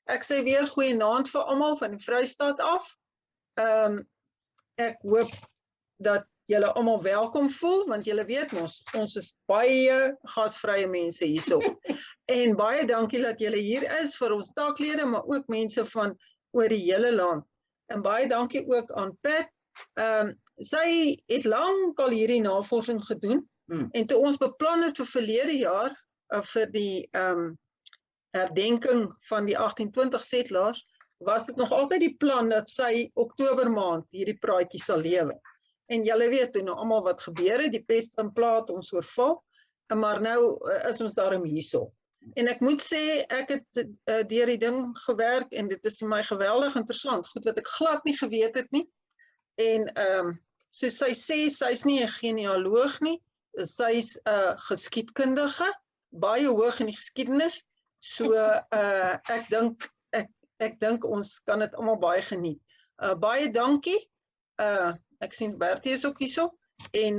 Ek sê weer goeienaand vir almal van die Vrystaat af. Ek hoop dat julle almal welkom voel, want julle weet ons is baie gasvrye mense hierso. En baie dankie dat julle hier is vir ons taaklede, maar ook mense van oor die hele land. En baie dankie ook aan Pat. Sy het lank al hierdie navorsing gedoen, en toe ons beplan het vir verlede jaar, vir die herdenking van die 1820 settlers, was dit nog altyd die plan dat sy Oktober maand hierdie praatjie sal lewe. En julle weet toe nou almal wat gebeur het, die pest en plaat ons oorval, maar nou is ons daarom hierso. En ek moet sê, ek het deur die ding gewerk en dit is my geweldig interessant, goed wat ek glad nie geweet het nie. En soos sy sê, sy's nie 'n genealoog nie, sy's 'n geskiedkundige, baie hoog in die geskiedenis. So ek dink ons kan dit almal baie geniet. Baie dankie. Ek sien Bertie is ook hierso. En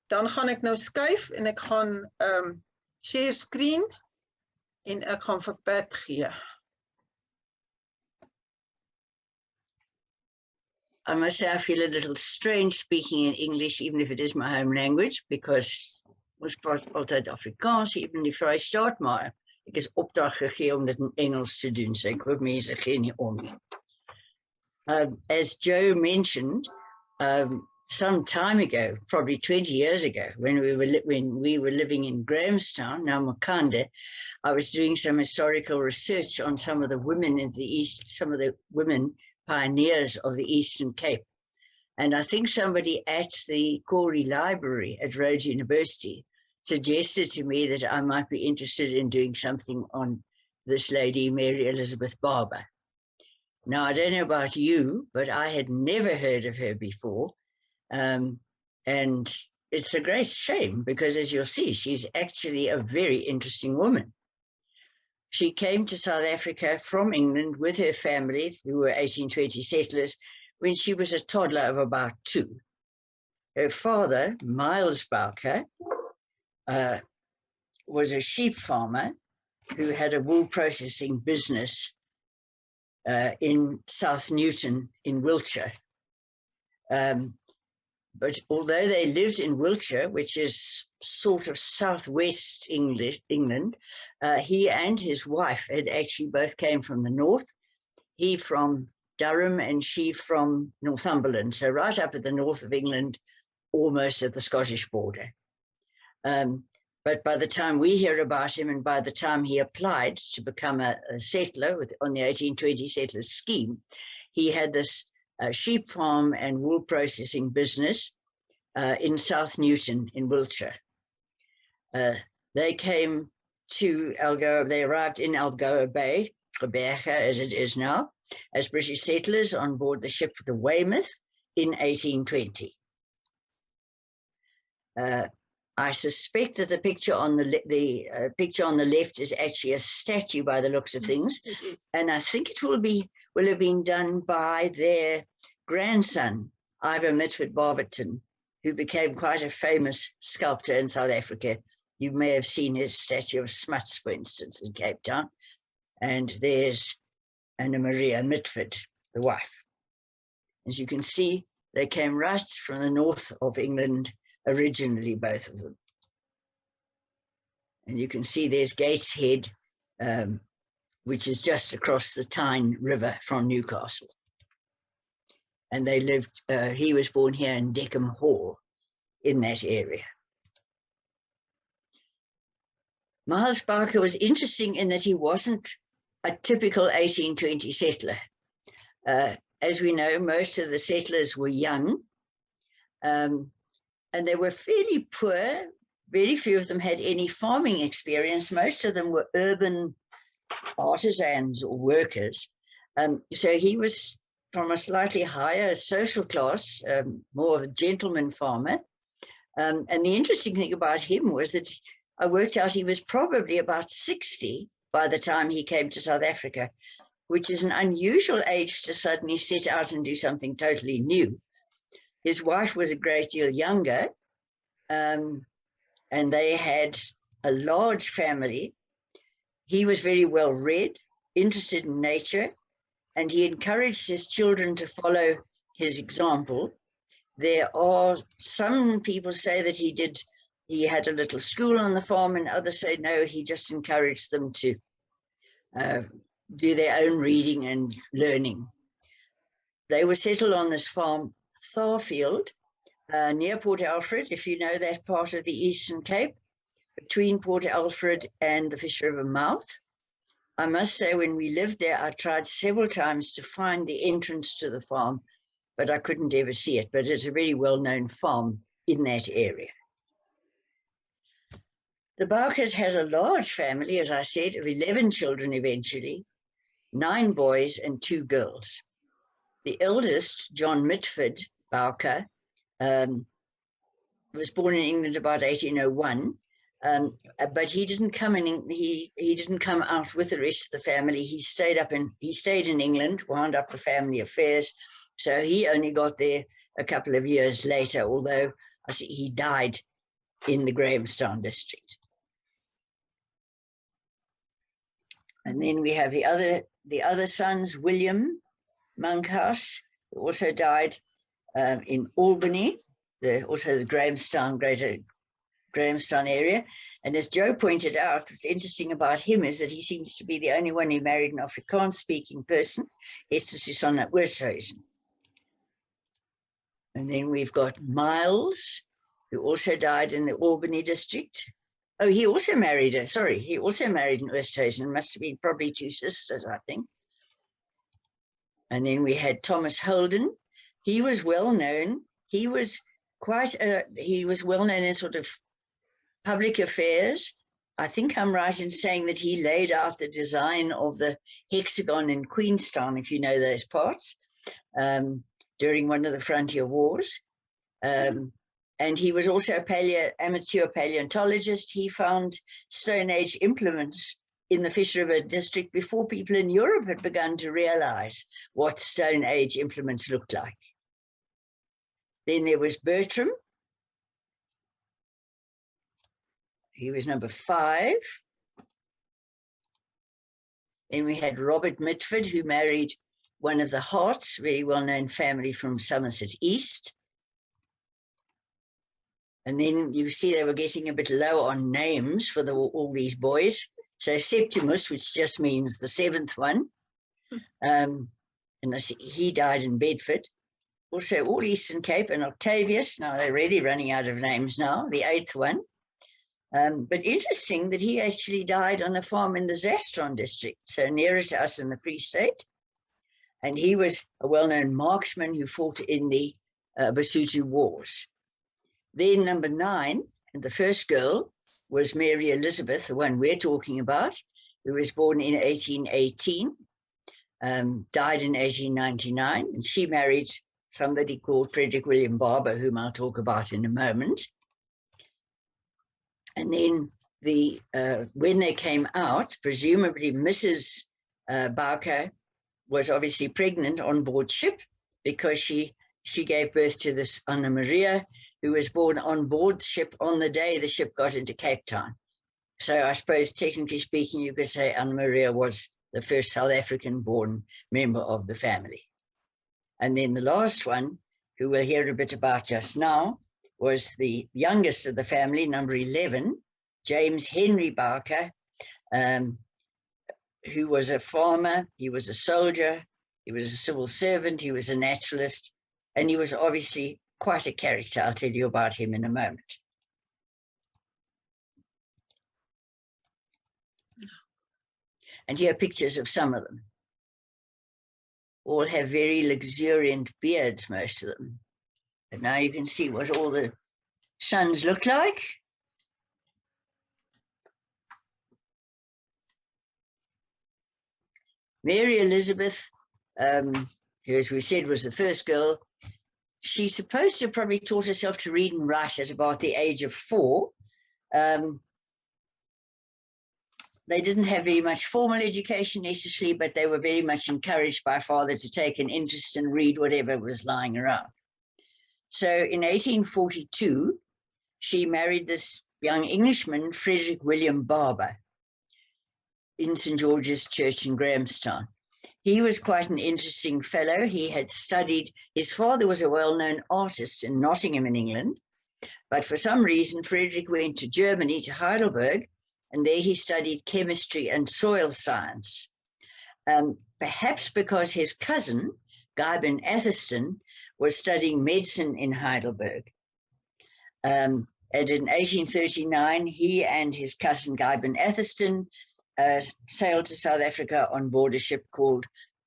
dan gaan ek nou skuif en ek gaan share screen en ek gaan vir Pat gee. I must say I feel a little strange speaking in English, even if it is my home language, because ons praat altyd Afrikaans, even die Vrystaat, maar ek is opdrag gegee om dit in Engels te doen, so ek hoop mense gee nie om nie. As Jo mentioned, some time ago, probably 20 years ago, when we were living in Grahamstown, now Makande, I was doing some historical research on some of the women in the East, some of the women pioneers of the Eastern Cape. And I think somebody at the Corey Library at Rhodes University suggested to me that I might be interested in doing something on this lady, Mary Elizabeth Barber. Now, I don't know about you, but I had never heard of her before. And it's a great shame because, as you'll see, she's actually a very interesting woman. She came to South Africa from England with her family, who were 1820 settlers, when she was a toddler of about 2. Her father, Miles Bowker, was a sheep farmer who had a wool processing business in South Newton in Wiltshire. But although they lived in Wiltshire, which is sort of southwest England, he and his wife had actually both came from the north, he from Durham and she from Northumberland, so right up at the north of England, almost at the Scottish border. But by the time we hear about him and by the time he applied to become a settler on the 1820 settlers scheme, he had this sheep farm and wool processing business in South Newton in Wiltshire. They came to Algoa, they arrived in Algoa Bay, Gebore as it is now, as British settlers on board the ship the Weymouth in 1820. I suspect that the picture on the picture on the left is actually a statue by the looks of things, and I think it will have been done by their grandson, Ivor Mitford Barberton, who became quite a famous sculptor in South Africa. You may have seen his statue of Smuts, for instance, in Cape Town, and there's Anna Maria Mitford, the wife. As you can see, they came right from the north of England originally, both of them. And you can see there's Gateshead, which is just across the Tyne River from Newcastle. And they lived, he was born here in Deckham Hall in that area. Miles Bowker was interesting in that he wasn't a typical 1820 settler. As we know, most of the settlers were young, and they were fairly poor. Very few of them had any farming experience. Most of them were urban artisans or workers. So he was from a slightly higher social class, more of a gentleman farmer. And the interesting thing about him was that I worked out he was probably about 60 by the time he came to South Africa, which is an unusual age to suddenly set out and do something totally new. His wife was a great deal younger, and they had a large family. He was very well read. interested in nature, and he encouraged his children to follow his example. There are some people say that he had a little school on the farm, and others say no, he just encouraged them to do their own reading and learning. They were settled on this farm, Tharfield, near Port Alfred, if you know that part of the Eastern Cape, between Port Alfred and the Fish River mouth. I must say, when we lived there, I tried several times to find the entrance to the farm, but I couldn't ever see it. But it's a very well-known farm in that area. The Boukers had a large family, as I said, of 11 children eventually, 9 boys and 2 girls. The eldest, John Mitford Bowker, was born in England about 1801, but he didn't come in. He didn't come out with the rest of the family. He stayed in England, wound up the family affairs. So he only got there a couple of years later, although I see he died in the Grahamstown district. And then we have the other sons, William Monkhouse, who also died in Albany, also the greater Grahamstown area. And as Jo pointed out, what's interesting about him is that he seems to be the only one who married an Afrikaans-speaking person, Esther Susanna Oosthuizen. And then we've got Miles, who also died in the Albany district. Oh, he also married an Oosthuizen. It must have been probably 2 sisters, I think. And then we had Thomas Holden. He was well known. He was well known in sort of public affairs. I think I'm right in saying that he laid out the design of the hexagon in Queenstown, if you know those parts, during one of the frontier wars. And he was also an amateur paleontologist. He found Stone Age implements in the Fish River district before people in Europe had begun to realize what Stone Age implements looked like. Then there was Bertram. He was number 5. Then we had Robert Mitford, who married one of the Harts, very well-known family from Somerset East. And then you see they were getting a bit low on names for all these boys. So Septimus, which just means the 7th one, and he died in Bedford. Also all Eastern Cape, and Octavius, now they're really running out of names now, the 8th one. But interesting that he actually died on a farm in the Zastron district, so nearer to us in the Free State. And he was a well-known marksman who fought in the Basotho Wars. Then number 9, and the first girl, was Mary Elizabeth, the one we're talking about, who was born in 1818, died in 1899, and she married somebody called Frederick William Barber, whom I'll talk about in a moment. And then when they came out, presumably Mrs. Bowker was obviously pregnant on board ship, because she gave birth to this Anna Maria, who was born on board ship on the day the ship got into Cape Town. So I suppose, technically speaking, you could say Anna Maria was the first South African-born member of the family. And then the last one, who we'll hear a bit about just now, was the youngest of the family, number 11, James Henry Bowker, who was a farmer, he was a soldier, he was a civil servant, he was a naturalist, and he was obviously quite a character. I'll tell you about him in a moment. And here are pictures of some of them. All have very luxuriant beards, most of them. And now you can see what all the sons look like. Mary Elizabeth, who, as we said, was the first girl, she's supposed to have probably taught herself to read and write at about the age of 4. They didn't have very much formal education necessarily, but they were very much encouraged by father to take an interest and read whatever was lying around. So in 1842, she married this young Englishman, Frederick William Barber. in St. George's Church in Grahamstown. He was quite an interesting fellow. He had studied, his father was a well-known artist in Nottingham in England, but for some reason, Frederick went to Germany, to Heidelberg, and there he studied chemistry and soil science. Perhaps because his cousin, Gibbon Atherston, was studying medicine in Heidelberg. And in 1839, he and his cousin Gibbon Atherston sailed to South Africa on board a ship called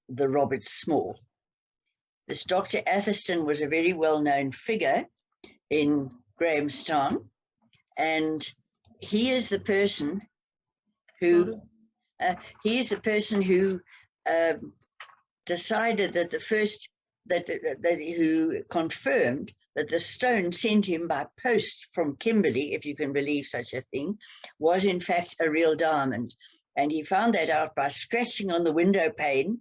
the Robert Small. This Dr. Atherston was a very well-known figure in Grahamstown, and he is the person who decided that who confirmed that the stone sent him by post from Kimberley, if you can believe such a thing, was in fact a real diamond. And he found that out by scratching on the window pane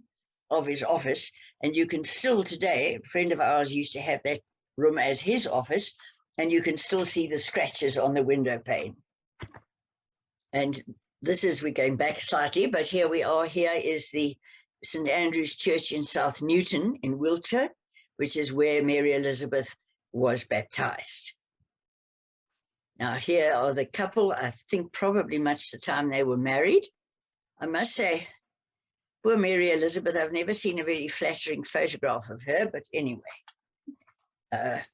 of his office. And you can still today, a friend of ours used to have that room as his office, and you can still see the scratches on the window pane. And this is, we're going back slightly, but here we are. Here is the St. Andrew's Church in South Newton in Wiltshire, which is where Mary Elizabeth was baptized. Now here are the couple, I think probably much the time they were married. I must say, poor Mary Elizabeth, I've never seen a very flattering photograph of her, but anyway. There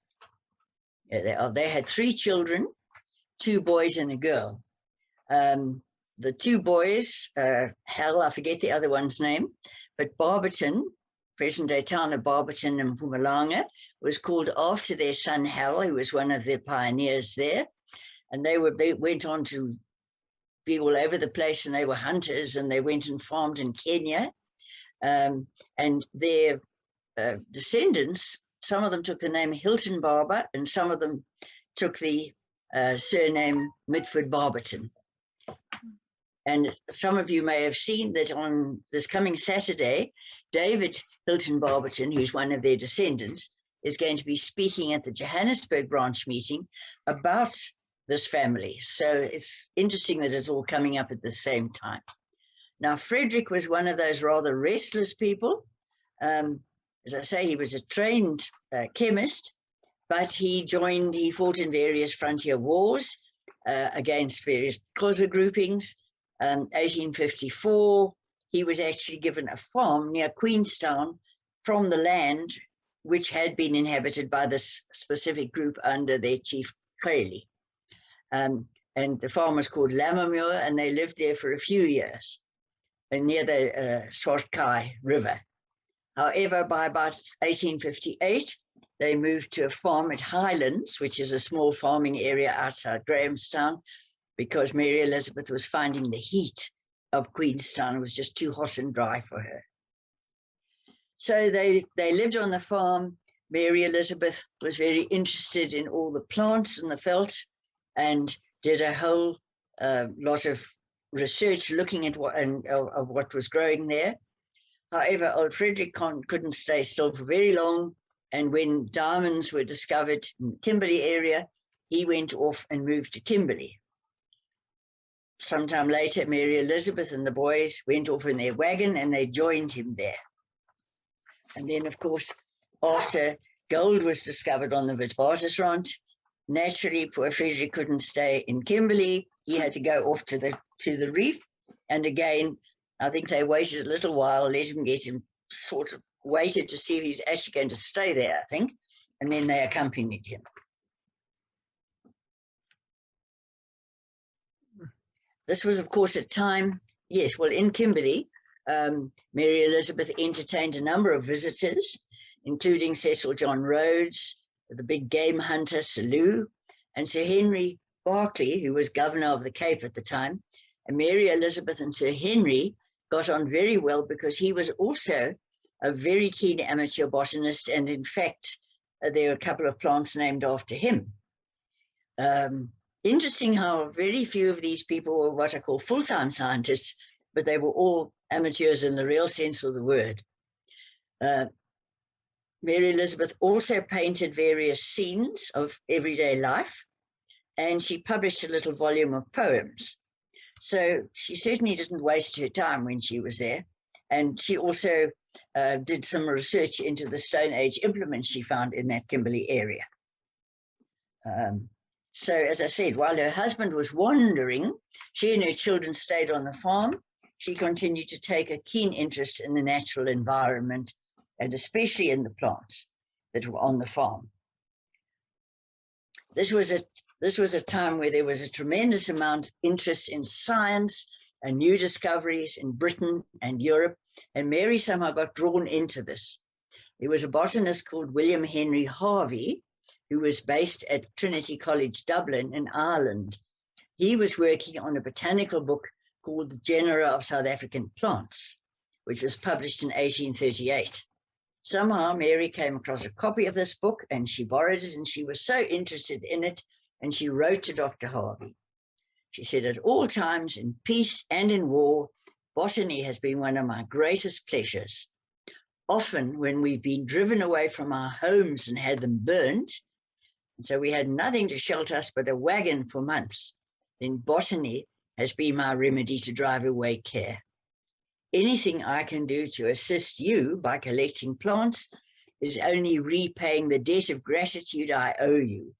they are. They had 3 children, 2 boys and a girl. The 2 boys, Hal, I forget the other one's name, but Barberton, present-day town of Barberton in Mpumalanga, was called after their son Hal, who was one of the pioneers there. And they went on to be all over the place, and they were hunters, and they went and farmed in Kenya. And their descendants, some of them took the name Hilton Barber, and some of them took the surname Mitford Barberton. And some of you may have seen that on this coming Saturday, David Hilton Barberton, who's one of their descendants, is going to be speaking at the Johannesburg branch meeting about this family. So it's interesting that it's all coming up at the same time. Now, Frederick was one of those rather restless people. As I say, he was a trained chemist, but he fought in various frontier wars against various Xhosa groupings. 1854, he was actually given a farm near Queenstown from the land which had been inhabited by this specific group under their chief Crayley. And the farm was called Lammermuir, and they lived there for a few years near the Swartkai River. However, by about 1858, they moved to a farm at Highlands, which is a small farming area outside Grahamstown, because Mary Elizabeth was finding the heat of Queenstown. It was just too hot and dry for her. So they lived on the farm. Mary Elizabeth was very interested in all the plants in the veld and did a whole lot of research looking at what was growing there. However, old Frederick couldn't stay still for very long, and when diamonds were discovered in the Kimberley area, he went off and moved to Kimberley. Sometime later, Mary Elizabeth and the boys went off in their wagon, and they joined him there. And then, of course, after gold was discovered on the Witwatersrand, naturally, poor Frederick couldn't stay in Kimberley. He had to go off to the reef. And again, I think they waited a little while, let him get him, sort of waited to see if he's actually going to stay there, I think. And then they accompanied him. This was, of course, a time, yes, well, in Kimberley, Mary Elizabeth entertained a number of visitors, including Cecil John Rhodes, the big game hunter, Selous, and Sir Henry Berkeley, who was governor of the Cape at the time. And Mary Elizabeth and Sir Henry got on very well because he was also a very keen amateur botanist, and in fact, there are a couple of plants named after him. Interesting how very few of these people were what I call full-time scientists, but they were all amateurs in the real sense of the word. Mary Elizabeth also painted various scenes of everyday life, and she published a little volume of poems. So she certainly didn't waste her time when she was there. And she also did some research into the Stone Age implements she found in that Kimberley area. So, as I said, while her husband was wandering, she and her children stayed on the farm. She continued to take a keen interest in the natural environment and especially in the plants that were on the farm. This was a time where there was a tremendous amount of interest in science and new discoveries in Britain and Europe, and Mary somehow got drawn into this. There was a botanist called William Henry Harvey, who was based at Trinity College, Dublin in Ireland. He was working on a botanical book called The Genera of South African Plants, which was published in 1838. Somehow Mary came across a copy of this book and she borrowed it, and she was so interested in it, and she wrote to Dr. Harvey. She said, "At all times, in peace and in war, botany has been one of my greatest pleasures. Often when we've been driven away from our homes and had them burnt, and so we had nothing to shelter us but a wagon for months, then botany has been my remedy to drive away care. Anything I can do to assist you by collecting plants is only repaying the debt of gratitude I owe you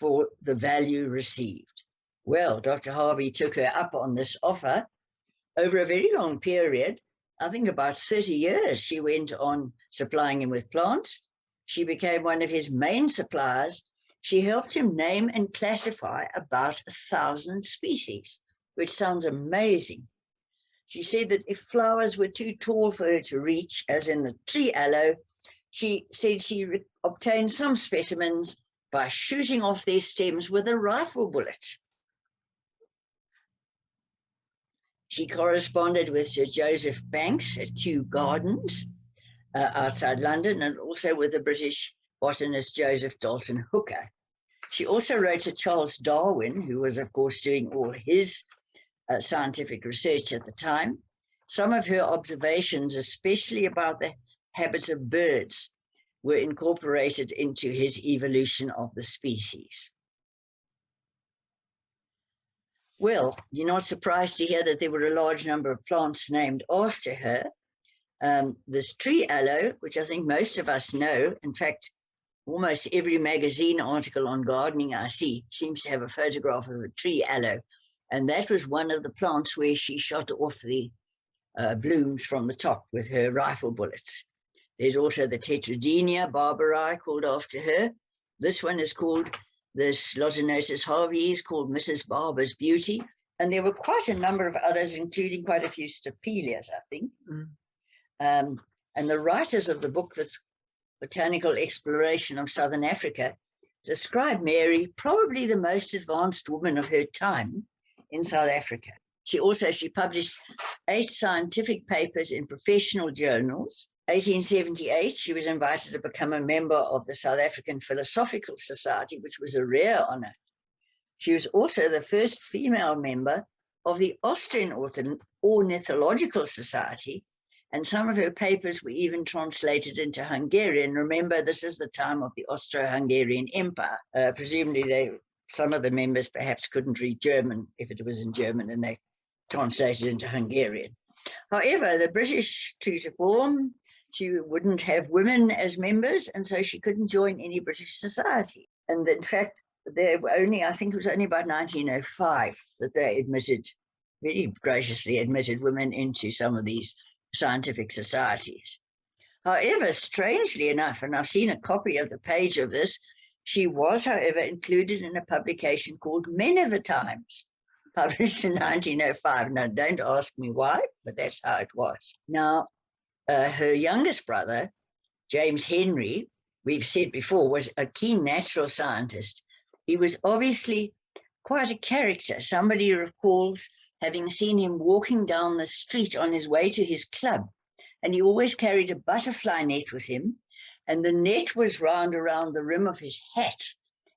for the value received." Well, Dr. Harvey took her up on this offer. Over a very long period, I think about 30 years, she went on supplying him with plants. She became one of his main suppliers. She helped him name and classify about 1,000 species, which sounds amazing. She said that if flowers were too tall for her to reach, as in the tree aloe, she said she obtained some specimens by shooting off their stems with a rifle bullet. She corresponded with Sir Joseph Banks at Kew Gardens outside London, and also with the British botanist Joseph Dalton Hooker. She also wrote to Charles Darwin, who was, of course, doing all his scientific research at the time. Some of her observations, especially about the habits of birds, were incorporated into his evolution of the species. Well, you're not surprised to hear that there were a large number of plants named after her. This tree aloe, which I think most of us know, in fact, almost every magazine article on gardening I see seems to have a photograph of a tree aloe. And that was one of the plants where she shot off the blooms from the top with her rifle bullets. There's also the Tetradenia barberi, called after her. This one is called, this Lotinotus Harvey is called Mrs. Barber's Beauty. And there were quite a number of others, including quite a few stapelias, I think. And the writers of the book, that's Botanical Exploration of Southern Africa, described Mary, probably the most advanced woman of her time in South Africa. She published 8 scientific papers in professional journals. 1878, she was invited to become a member of the South African Philosophical Society, which was a rare honor. She was also the first female member of the Austrian Ornithological Society, and some of her papers were even translated into Hungarian. Remember, this is the time of the Austro-Hungarian Empire. Presumably, some of the members perhaps couldn't read German if it was in German, and they translated into Hungarian. However, the British took to form. She wouldn't have women as members, and so she couldn't join any British society. And in fact, there were I think it was only about 1905 that they very graciously admitted women into some of these scientific societies. However, strangely enough, and I've seen a copy of the page of this, she was, however, included in a publication called Men of the Times, published in 1905. Now, don't ask me why, but that's how it was. Now, her youngest brother, James Henry, we've said before, was a keen natural scientist. He was obviously quite a character. Somebody recalls having seen him walking down the street on his way to his club, and he always carried a butterfly net with him, and the net was wound around the rim of his hat,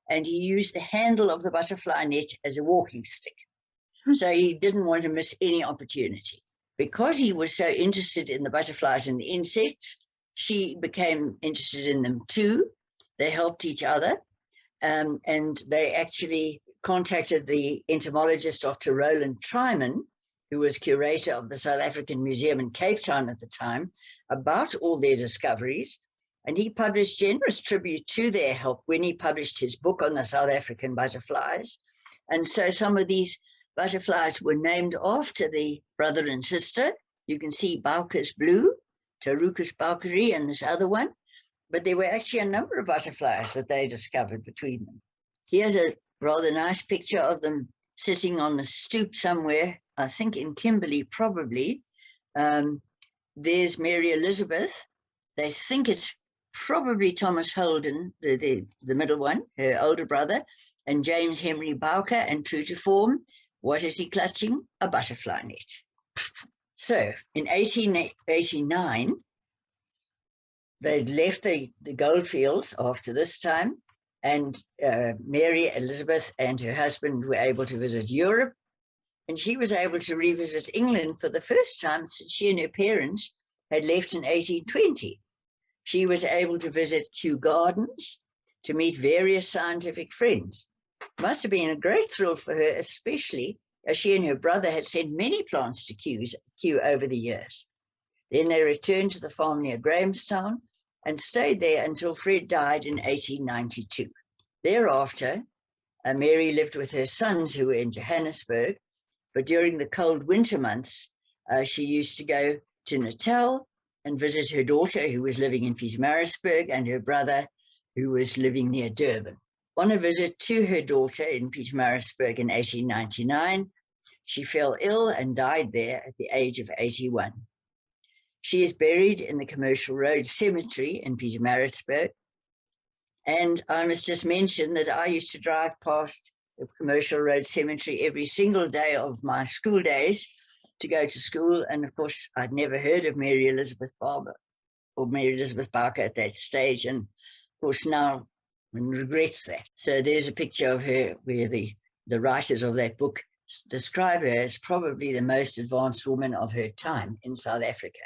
and he used the handle of the butterfly net as a walking stick. So he didn't want to miss any opportunity. Because he was so interested in the butterflies and the insects, she became interested in them too. They helped each other, and they actually contacted the entomologist, Dr. Roland Tryman, who was curator of the South African Museum in Cape Town at the time, about all their discoveries. And he published generous tribute to their help when he published his book on the South African butterflies. And so some of these butterflies were named after the brother and sister. You can see Bowker's blue, Pterucus bowkeri, and this other one. But there were actually a number of butterflies that they discovered between them. Here's a rather nice picture of them sitting on the stoop somewhere, I think in Kimberley, probably. There's Mary Elizabeth. They think it's probably Thomas Holden, the middle one, her older brother, and James Henry Bowker, and true to form, what is he clutching? A butterfly net. So in 1889, they'd left the goldfields after this time, and Mary Elizabeth and her husband were able to visit Europe, and she was able to revisit England for the first time since she and her parents had left in 1820. She was able to visit Kew Gardens to meet various scientific friends. It must have been a great thrill for her, especially as she and her brother had sent many plants to Kew over the years. Then they returned to the farm near Grahamstown and stayed there until Fred died in 1892. Thereafter, Mary lived with her sons who were in Johannesburg, but during the cold winter months, she used to go to Natal and visit her daughter who was living in Pietermaritzburg and her brother who was living near Durban. On a visit to her daughter in Pietermaritzburg in 1899, she fell ill and died there at the age of 81. She is buried in the Commercial Road Cemetery in Pietermaritzburg. And I must just mention that I used to drive past the Commercial Road Cemetery every single day of my school days to go to school. And of course, I'd never heard of Mary Elizabeth Barber or Mary Elizabeth Barber at that stage. And of course, now one regrets that. So there's a picture of her where the writers of that book describe her as probably the most advanced woman of her time in South Africa.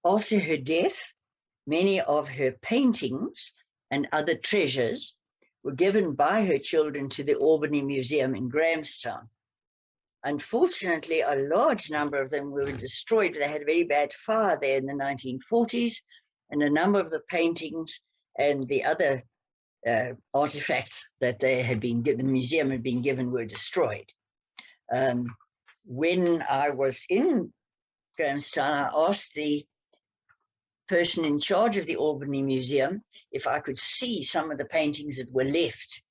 After her death, many of her paintings and other treasures were given by her children to the Albany Museum in Grahamstown. Unfortunately, a large number of them were destroyed. They had a very bad fire there in the 1940s, and a number of the paintings and the other artifacts that the museum had been given were destroyed. When I was in Grahamstown, I asked the person in charge of the Albany Museum if I could see some of the paintings that were left.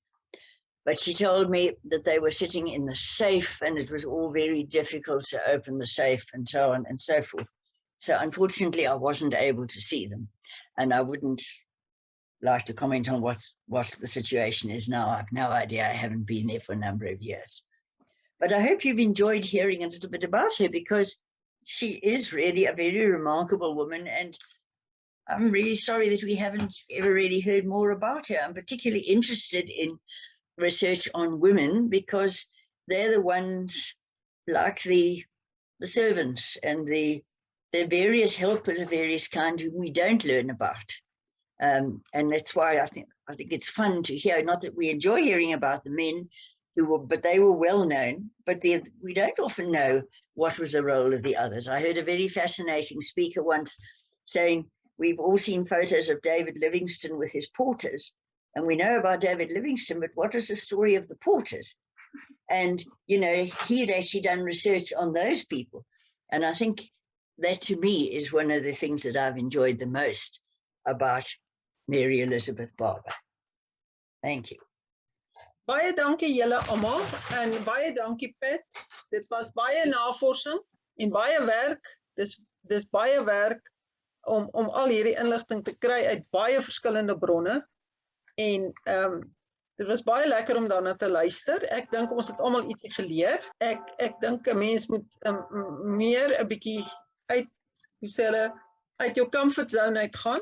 But she told me that they were sitting in the safe and it was all very difficult to open the safe and so on and so forth. So unfortunately, I wasn't able to see them. And I wouldn't like to comment on what the situation is now. I've no idea. I haven't been there for a number of years. But I hope you've enjoyed hearing a little bit about her, because she is really a very remarkable woman, and I'm really sorry that we haven't ever really heard more about her. I'm particularly interested in research on women because they're the ones, like the servants and the various helpers of various kinds whom we don't learn about. And that's why I think it's fun to hear, not that we enjoy hearing about the men but they were well known, but we don't often know what was the role of the others. I heard a very fascinating speaker once saying, we've all seen photos of David Livingstone with his porters, and we know about David Livingstone, but what was the story of the porters? And, you know, he had actually done research on those people. And I think that, to me, is one of the things that I've enjoyed the most about Mary Elizabeth Barber. Thank you. Baie dankie julle almal en baie dankie Pat. Dit was baie navorsing en baie werk. Dis baie werk om al hierdie inligting te kry uit baie verskillende bronne. En dit was baie lekker om daarna te luister. Ek dink ons het almal ietsie geleer. Ek dink 'n mens moet meer 'n bietjie uit jou comfort zone uitgaan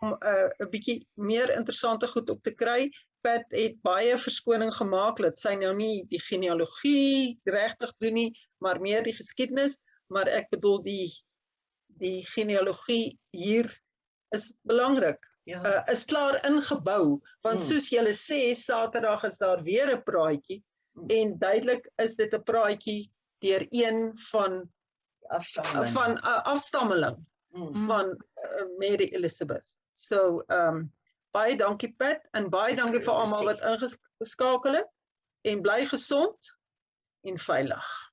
om 'n bietjie meer interessante goed op te kry. Pat het baie verskoning gemaak dat sy nou nie die genealogie regtig doen nie, maar meer die geskiedenis, maar ek bedoel die genealogie hier is belangrik. Ja. is klaar ingebou, want soos julle sê, Saterdag is daar weer 'n praatjie, en duidelik is dit 'n praatjie deur een van afstammeling van Mary Elizabeth. So, baie dankie Pat, en baie dankie vir almal wat ingeskakel het, en bly gesond en veilig.